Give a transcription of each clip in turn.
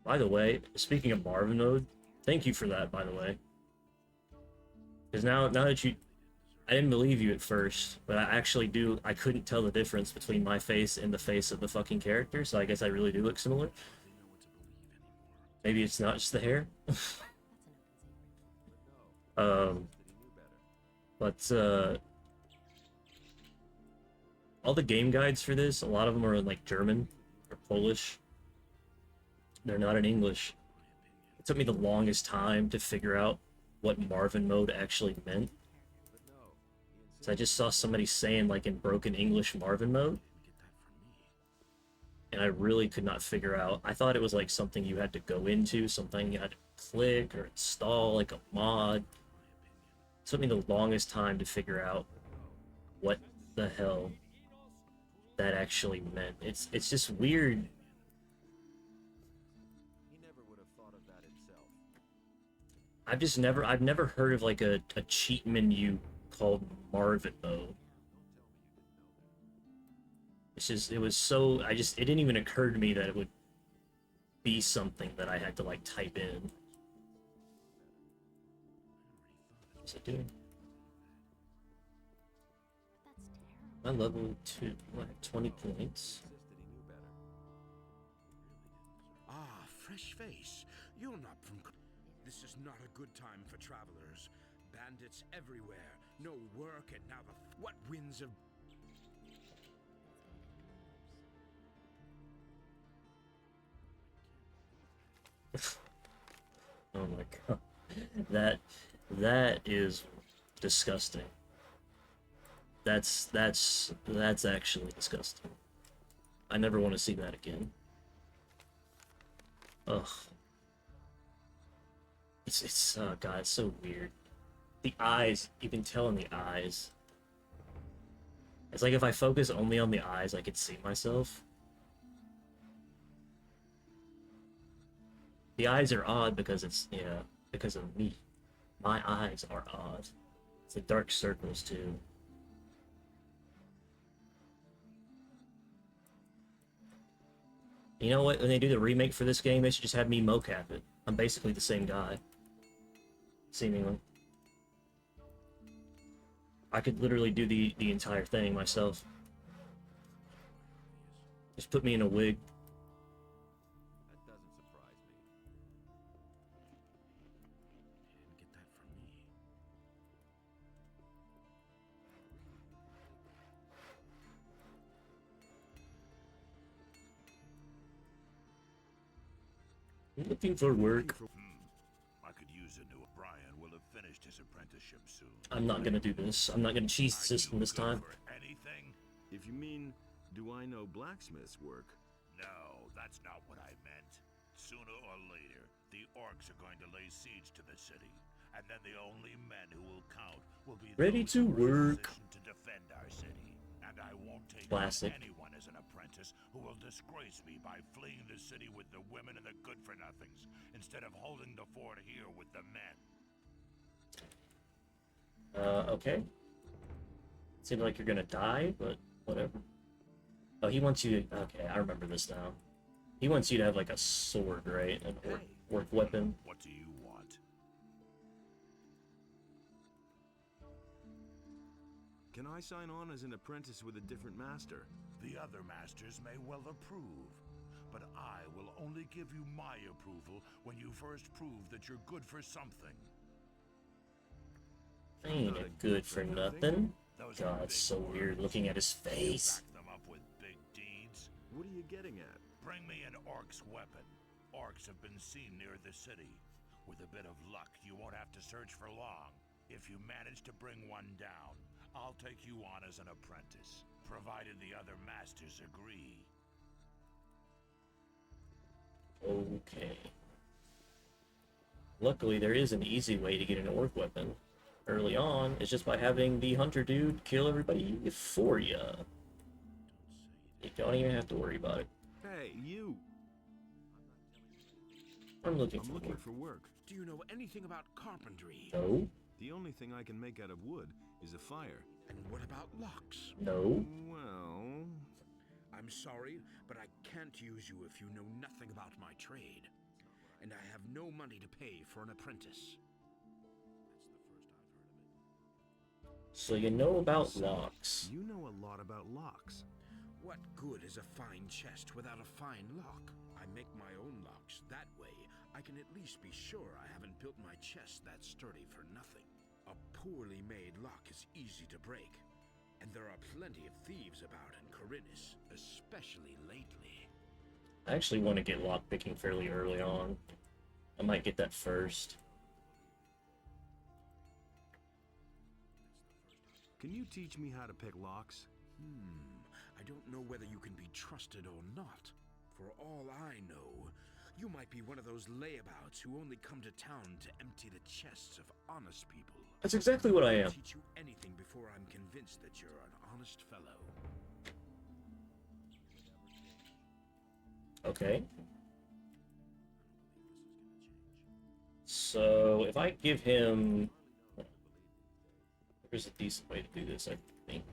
By the way, speaking of Marvin mode, thank you for that, by the way. Because now that you... I didn't believe you at first, but I actually do... I couldn't tell the difference between my face and the face of the fucking character, so I guess I really do look similar. Maybe it's not just the hair. um, but all the game guides for this, a lot of them are in like German or Polish. They're not in English. It took me the longest time to figure out what Marvin mode actually meant. So I just saw somebody saying like in broken English Marvin mode, and I really could not figure out. I thought it was like something you had to go into, something you had to click or install, like a mod. It took me the longest time to figure out what the hell that actually meant. It's just weird. I've never heard of like a cheat menu called Marvin mode. It's just it was so it didn't even occur to me that it would be something that I had to like type in. What's it doing? My level 2, what, 20 points? Ah, fresh face. You're not from... This is not a good time for travelers. Bandits everywhere. No work and now the... What winds of... Oh my god. That is disgusting. That's actually disgusting. I never want to see that again. Ugh. It's oh god, it's so weird. The eyes, you can tell in the eyes. It's like if I focus only on the eyes, I could see myself. The eyes are odd because it's, yeah, because of me. My eyes are odd. It's the dark circles too. You know what? When they do the remake for this game, they should just have me mocap it. I'm basically the same guy. Seemingly. I could literally do the entire thing myself. Just put me in a wig. That doesn't surprise me. You didn't get that from me. I'm looking for work. I could use a new... Brian will have finished his apprenticeship soon. I'm not gonna do this. I'm not gonna cheese the system this time. Anything? If you mean, do I know blacksmith's work? No, that's not what I meant. Sooner or later, the orcs are going to lay siege to the city, and then the only men who will count will be Ready those to who are in work. position to defend our city. And I won't take Classic. anyone as an apprentice who will disgrace me by fleeing the city with the women and the good-for-nothings, instead of holding the fort here with the men. Okay. Seems like you're gonna die, but whatever. Oh, he wants you to... Okay, I remember this now. He wants you to have, like, a sword, right? An orc weapon. What do you want? Can I sign on as an apprentice with a different master? The other masters may well approve, but I will only give you my approval when you first prove that you're good for something. Ain't it good for nothing? God, it's so weird looking at his face. Back them up with big deeds. What are you getting at? Bring me an orc's weapon. Orcs have been seen near the city. With a bit of luck, you won't have to search for long. If you manage to bring one down, I'll take you on as an apprentice, provided the other masters agree. Okay. Luckily, there is an easy way to get an orc weapon. Early on, it's just by having the hunter dude kill everybody for you. You don't even have to worry about it. Hey, you! I'm looking for work. Do you know anything about carpentry? No. The only thing I can make out of wood is a fire. And what about locks? No. Well... I'm sorry, but I can't use you if you know nothing about my trade. and I have no money to pay for an apprentice. So you know about locks. You know a lot about locks. What good is a fine chest without a fine lock? I make my own locks. That way, I can at least be sure I haven't built my chest that sturdy for nothing. A poorly made lock is easy to break, and there are plenty of thieves about in Corinus, especially lately. I actually want to get lockpicking fairly early on. I might get that first. Can you teach me how to pick locks? I don't know whether you can be trusted or not. For all I know, you might be one of those layabouts who only come to town to empty the chests of honest people. That's exactly what I am. I'll teach you anything before I'm convinced that you're an honest fellow. Okay. So if I give him... There's a decent way to do this, I think.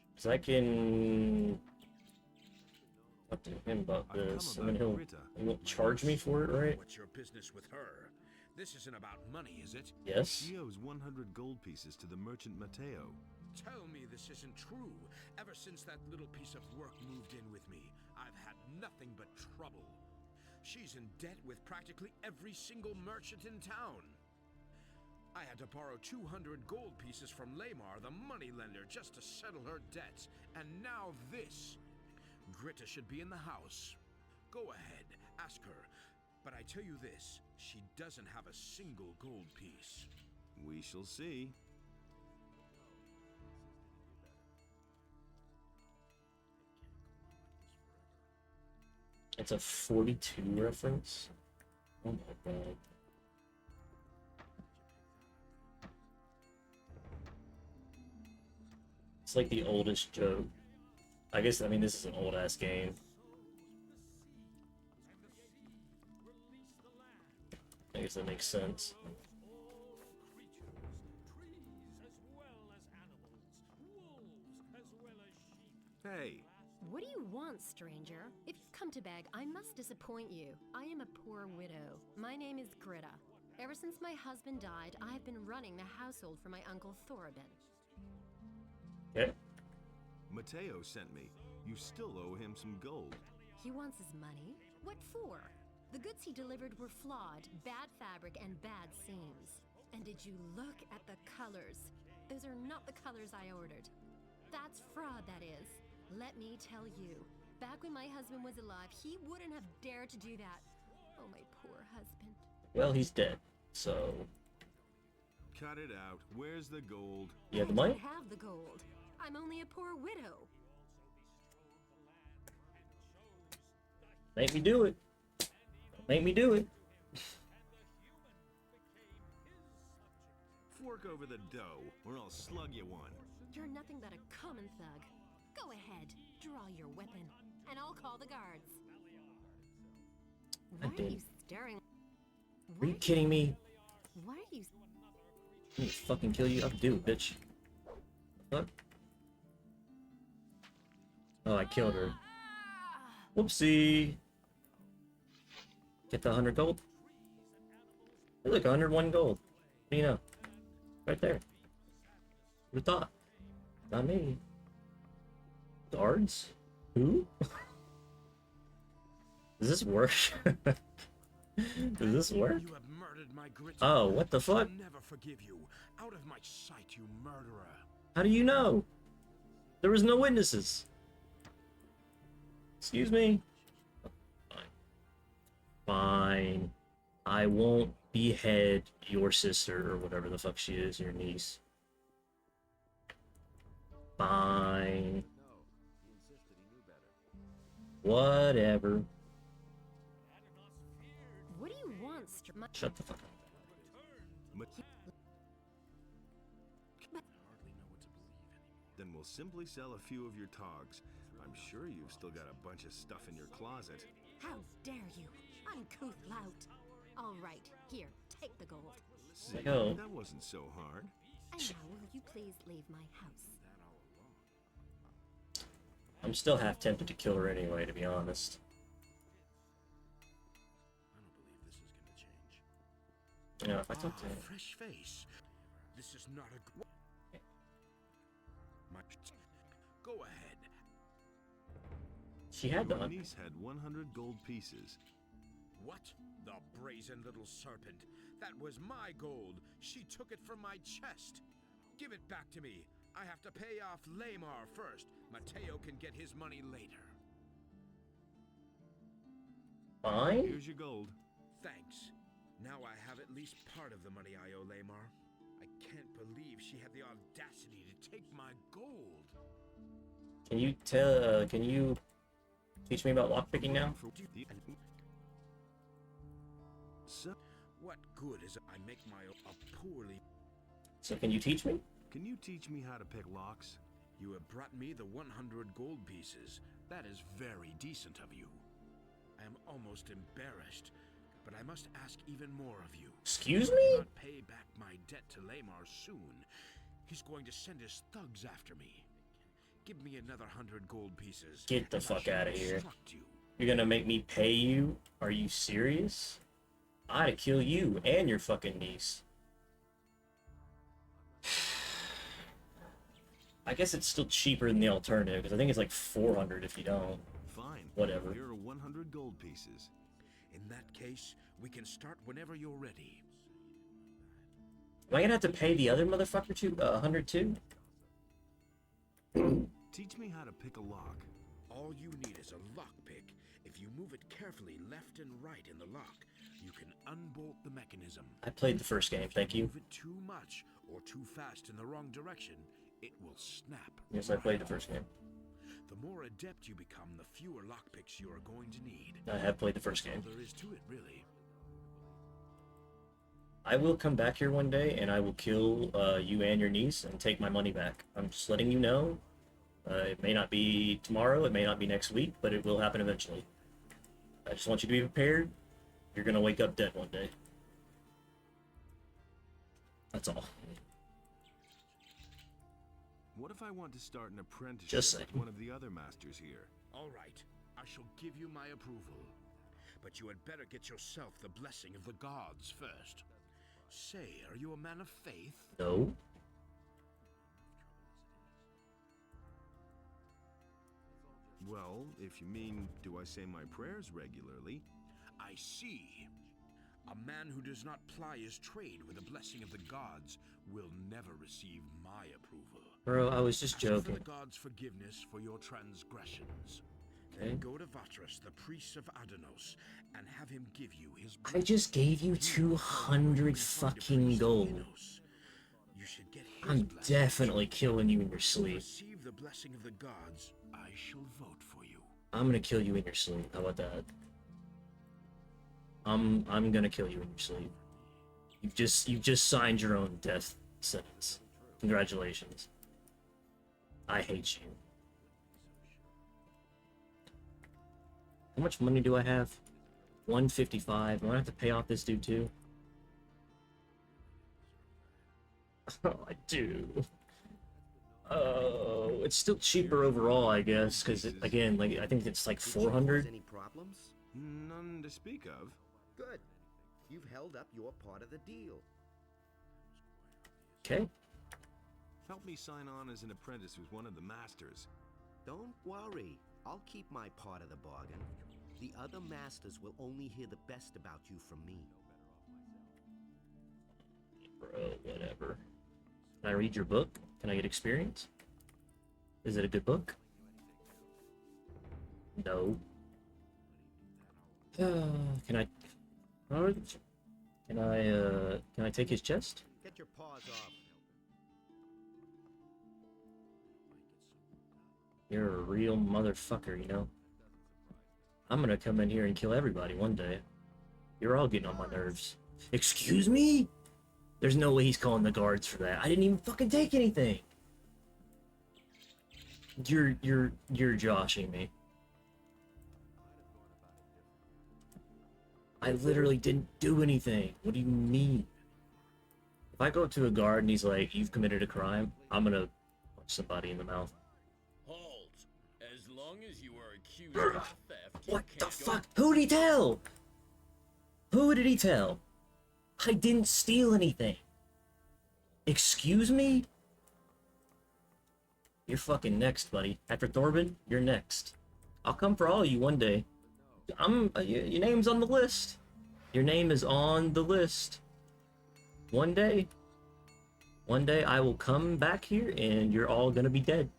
Because I can talk to him about this, and then he won't charge me for it, right? What's your business with her? This isn't about money, is it? Yes? She owes 100 gold pieces to the merchant Matteo. Tell me this isn't true. Ever since that little piece of work moved in with me, I've had nothing but trouble. She's in debt with practically every single merchant in town. I had to borrow 200 gold pieces from Lamar, the moneylender, just to settle her debts. And now this. Grita should be in the house. Go ahead, ask her. But I tell you this, she doesn't have a single gold piece. We shall see. It's a 42 reference. Oh my god. It's like the oldest joke. I guess, I mean, this is an old ass game. I guess that makes sense. Hey, What do you want, stranger? If you've come to beg, I must disappoint you. I am a poor widow. My name is Grita. Ever since my husband died, I have been running the household for my uncle Thorabin. Yeah. Matteo sent me. You still owe him some gold. He wants his money? What for? The goods he delivered were flawed, bad fabric, and bad seams. And did you look at the colors? Those are not the colors I ordered. That's fraud, that is. Let me tell you, back when my husband was alive, he wouldn't have dared to do that. Oh, my poor husband. Well, he's dead, so... Cut it out. Where's the gold? You have the I money? don't have the gold. I'm only a poor widow. Make me do it. Make me do it. Fork over the dough, or I'll slug you one. You're nothing but a common thug. Go ahead, draw your weapon, and I'll call the guards. Why are you staring? Are you kidding me? Why are you? I'm gonna fucking kill you. I'll do it, bitch. What? Oh, I killed her. Whoopsie. Get the 100 gold. Hey, look, 101 gold. What do you know? Right there. Who thought? Not me. Guards? Who? Does this work? Does this work? You have murdered my Grita. Oh, what the fuck? I'll never forgive you. Out of my sight, you murderer. How do you know? There was no witnesses. Excuse me? Fine. Fine. I won't behead your sister or whatever the fuck she is, your niece. Fine. Whatever. What do you want, Shut the fuck up. Then we'll simply sell a few of your togs. I'm sure you've still got a bunch of stuff in your closet. How dare you, uncouth lout! All right, here, take the gold. See, Yo. that wasn't so hard. And now, will you please leave my house? I'm still half tempted to kill her anyway, to be honest. I don't believe this is gonna change. Yeah, if I talk to him. Fresh face. This is not a Go ahead. She had Your done. niece had 100 gold pieces. What? The brazen little serpent. That was my gold. She took it from my chest. Give it back to me. I have to pay off Lamar first. Mateo can get his money later. Fine? Here's your gold. Thanks. Now I have at least part of the money I owe Lamar. I can't believe she had the audacity to take my gold. Can you teach me about lockpicking now? So, What good is I make my a poorly... So can you teach me? can you teach me how to pick locks? You have brought me the 100 gold pieces. That is very decent of you. I am almost embarrassed, but I must ask even more of you. Excuse If I me? do not pay back my debt to Lamar soon, he's going to send his thugs after me. Give me another 100 gold pieces. Get the and I fuck shall outta here. instruct you. You're gonna make me pay you? Are you serious? I'd kill you and your fucking niece. I guess it's still cheaper than the alternative, because I think it's like 400 if you don't. Fine. Whatever. Here are 100 gold pieces. In that case, we can start whenever you're ready. Am I gonna have to pay the other motherfucker too? 100 too? Teach me how to pick a lock. All you need is a lockpick. If you move it carefully left and right in the lock, you can unbolt the mechanism. I played the first game, thank you. Move it too much or too fast in the wrong direction, it will snap. Yes, I played the first game. The more adept you become, the fewer lockpicks you are going to need. I have played the first That's all game. there is to it, really. I will come back here one day and I will kill you and your niece and take my money back. I'm just letting you know. It may not be tomorrow, it may not be next week, but it will happen eventually. I just want you to be prepared. You're gonna wake up dead one day. That's all. What if I want to start an apprenticeship Just saying. with one of the other masters here? All right, I shall give you my approval. But you had better get yourself the blessing of the gods first. Say, are you a man of faith? No. Well, if you mean, do I say my prayers regularly? I see. A man who does not ply his trade with the blessing of the gods will never receive my approval. Bro, I was just Ask for joking. the gods' forgiveness for your transgressions. Okay. Then go to Vatras, the priest of Adanos, and have him give you his I just gave you 200 fucking gold. You should get his I'm blessing. definitely killing you in your To sleep. receive the blessing of the gods, I shall vote for you. I'm gonna kill you in your sleep. How about that? I'm gonna kill you in your sleep. You've just signed your own death sentence. Congratulations. I hate you. How much money do I have? 155. I'm gonna have to pay off this dude too. Oh, I do. Oh, it's still cheaper overall, I guess, because again, like I think it's like Did you cause 400. any problems? None to speak of. Good. You've held up your part of the deal. Okay. Help me sign on as an apprentice with one of the masters. Don't worry. I'll keep my part of the bargain. The other masters will only hear the best about you from me. Bro, whatever. Can I read your book? Can I get experience? Is it a good book? No. Can I? Can I take his chest? Get your paws off. You're a real motherfucker, you know? I'm gonna come in here and kill everybody one day. You're all getting on my nerves. Excuse me? There's no way he's calling the guards for that. I didn't even fucking take anything. You're joshing me. I literally didn't do anything. What do you mean? If I go up to a guard and he's like, "You've committed a crime," I'm gonna punch somebody in the mouth. Halt! As long as you are accused of theft, you What the can't go fuck? Who did he tell? Who did he tell? I didn't steal anything. Excuse me? You're fucking next, buddy. After Thorben, you're next. I'll come for all of you one day. Your name's on the list. Your name is on the list. One day I will come back here and you're all gonna be dead.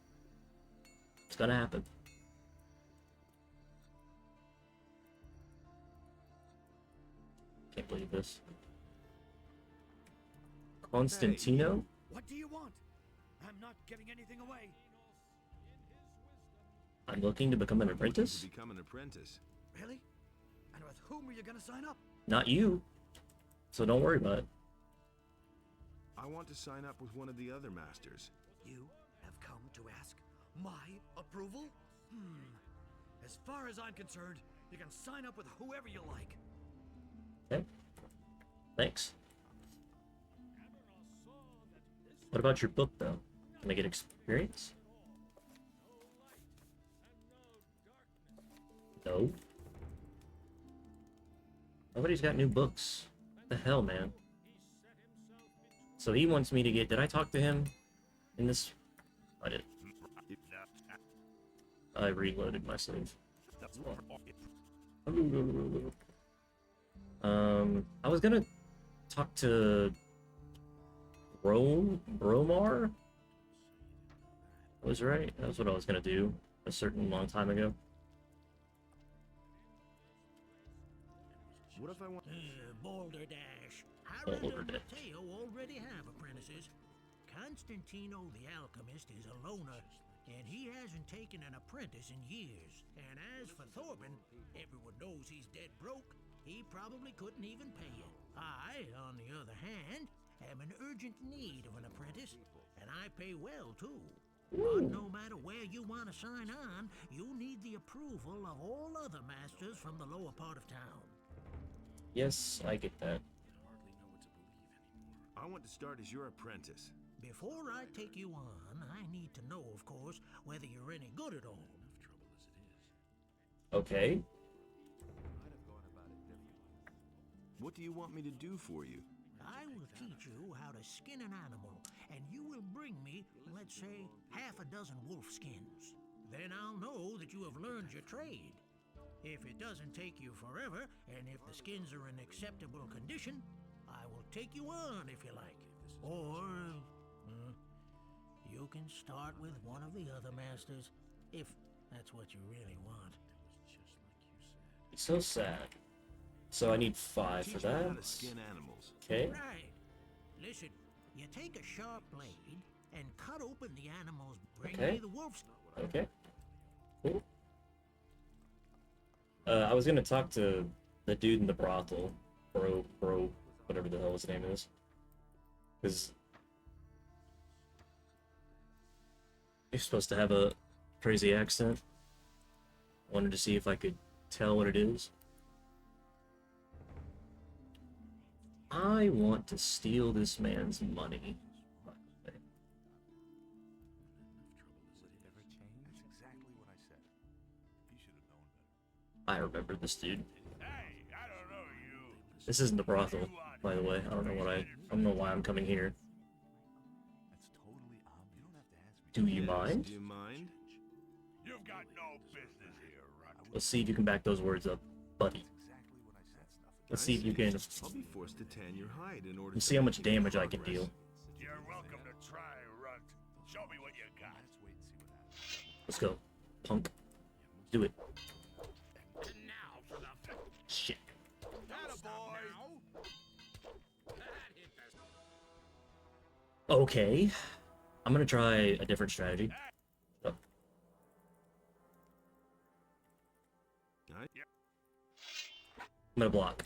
It's gonna happen. Can't believe this. Constantino? What do you want? I'm not giving anything away. I'm looking to become an Looking apprentice? to become an apprentice. Really? And with whom are you gonna sign up? Not you. So don't worry about it. I want to sign up with one of the other masters. You have come to ask my approval? As far as I'm concerned, you can sign up with whoever you like. Okay. Thanks. What about your book, though? Can I get experience? No. Nobody's got new books. What the hell, man? So he wants me to get... Did I talk to him in this? I did. I reloaded my save. I was gonna talk to Bromar? I was right. That was what I was gonna do a certain long time ago. What if I want... Balderdash. Balderdash. Harold and Mateo already have apprentices. Constantino the alchemist is a loner, and he hasn't taken an apprentice in years. And as for Thorben, everyone knows he's dead broke. He probably couldn't even pay it. I, on the other hand, am in urgent need of an apprentice, and I pay well too. But no matter where you want to sign on, you need the approval of all other masters from the lower part of town. Yes, I get that. I want to start as your apprentice. Before I take you on, I need to know, of course, whether you're any good at all. Okay. What do you want me to do for you? I will teach you how to skin an animal, and you will bring me, let's say, half a dozen wolf skins. Then I'll know that you have learned your trade. If it doesn't take you forever, and if the skins are in acceptable condition, I will take you on if you like. Or, you can start with one of the other masters, if that's what you really want. It's so sad. So I need 5 for Teach me how that. to skin animals. Okay. Right. Listen, you take a sharp blade and cut open the animal's bring Okay. me the wolf. Okay. Cool. I was gonna talk to the dude in the brothel, bro, whatever the hell his name is, because he's supposed to have a crazy accent. Wanted to see if I could tell what it is. I want to steal this man's money. I remember this dude. Hey, I don't know you. This isn't the brothel, by the way. I don't know why I'm coming here. Do you mind? Do you mind? You've got no business here, Runt. Let's see if you can back those words up, buddy. Let's see if you can. I'll be forced to tan your hide in order Let's to see how much make any damage I can progress. deal. You're welcome to try, Runt. Show me what you got. Let's go, punk. Do it. And now for the Shit. Okay. I'm gonna try a different strategy. Oh. Alright. I'm gonna block.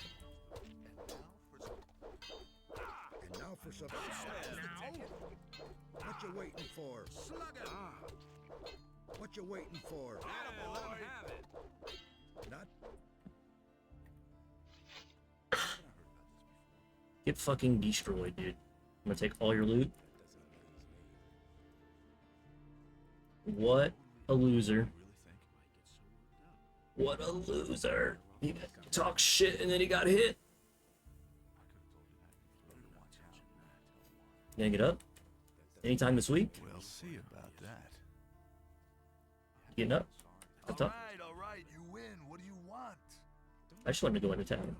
And now for some What you waiting for? What you waiting for? Not Get fucking destroyed, dude. I'm gonna take all your loot. What a loser. What a loser. He talked shit and then he got hit. You gonna get up? Anytime this week? We'll see about that. Getting up? Up top? All right, you win. What do you want? I just wanted to go into town.